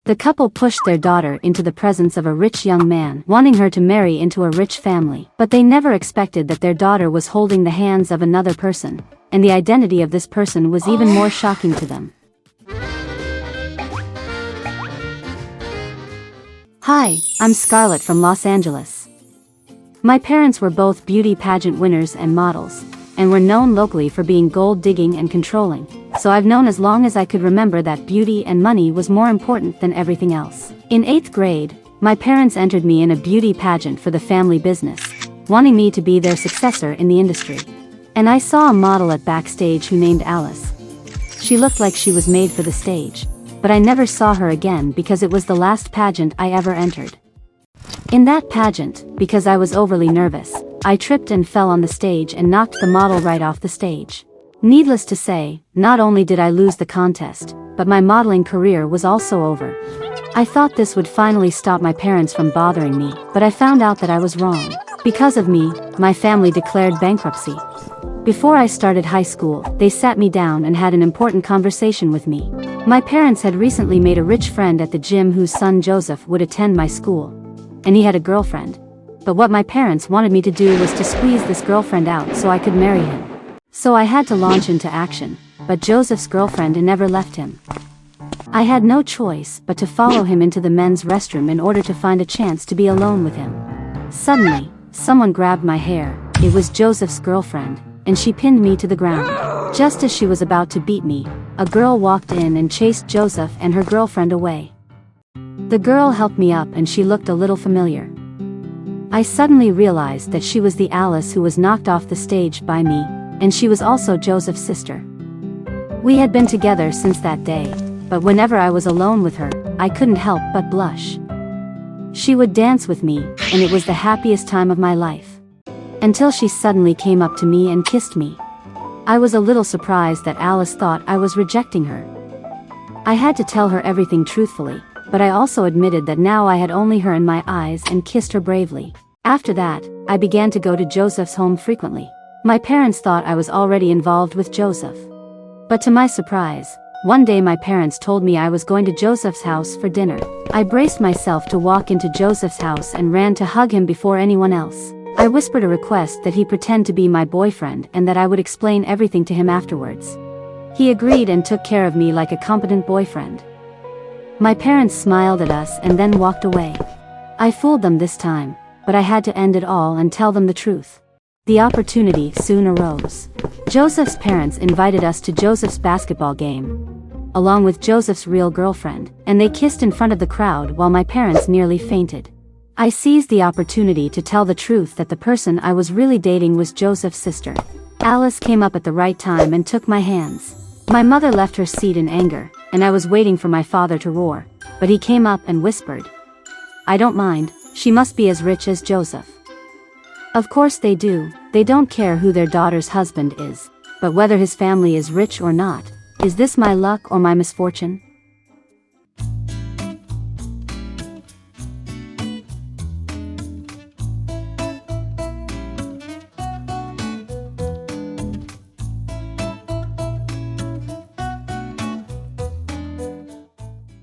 The couple pushed their daughter into the presence of a rich young man, wanting her to marry into a rich family. But they never expected that their daughter was holding the hands of another person, and the identity of this person was even more shocking to them. Hi, I'm Scarlett from Los Angeles. My parents were both beauty pageant winners and models, and were known locally for being gold-digging and controlling, so I've known as long as I could remember that beauty and money was more important than everything else. In 8th grade, my parents entered me in a beauty pageant for the family business, wanting me to be their successor in the industry. And I saw a model at backstage who named Alice. She looked like she was made for the stage, but I never saw her again because it was the last pageant I ever entered. In that pageant, because I was overly nervous, I tripped and fell on the stage and knocked the model right off the stage. Needless to say, not only did I lose the contest, but my modeling career was also over. I thought this would finally stop my parents from bothering me, but I found out that I was wrong. Because of me, my family declared bankruptcy. Before I started high school, they sat me down and had an important conversation with me. My parents had recently made a rich friend at the gym whose son Joseph would attend my school, and he had a girlfriend. But what my parents wanted me to do was to squeeze this girlfriend out so I could marry him. So I had to launch into action, but Joseph's girlfriend never left him. I had no choice but to follow him into the men's restroom in order to find a chance to be alone with him. Suddenly, someone grabbed my hair. It was Joseph's girlfriend, and she pinned me to the ground. Just as she was about to beat me, a girl walked in and chased Joseph and her girlfriend away. The girl helped me up and she looked a little familiar. I suddenly realized that she was the Alice who was knocked off the stage by me, and she was also Joseph's sister. We had been together since that day, but whenever I was alone with her, I couldn't help but blush. She would dance with me, and it was the happiest time of my life. Until she suddenly came up to me and kissed me. I was a little surprised that Alice thought I was rejecting her. I had to tell her everything truthfully, but I also admitted that now I had only her in my eyes and kissed her bravely. After that, I began to go to Joseph's home frequently. My parents thought I was already involved with Joseph. But to my surprise, one day my parents told me I was going to Joseph's house for dinner. I braced myself to walk into Joseph's house and ran to hug him before anyone else. I whispered a request that he pretend to be my boyfriend and that I would explain everything to him afterwards. He agreed and took care of me like a competent boyfriend. My parents smiled at us and then walked away. I fooled them this time, but I had to end it all and tell them the truth. The opportunity soon arose. Joseph's parents invited us to Joseph's basketball game, along with Joseph's real girlfriend, and they kissed in front of the crowd while my parents nearly fainted. I seized the opportunity to tell the truth that the person I was really dating was Joseph's sister. Alice came up at the right time and took my hands. My mother left her seat in anger, and I was waiting for my father to roar, but he came up and whispered, "I don't mind, she must be as rich as Joseph." Of course they do, they don't care who their daughter's husband is, but whether his family is rich or not. Is this my luck or my misfortune?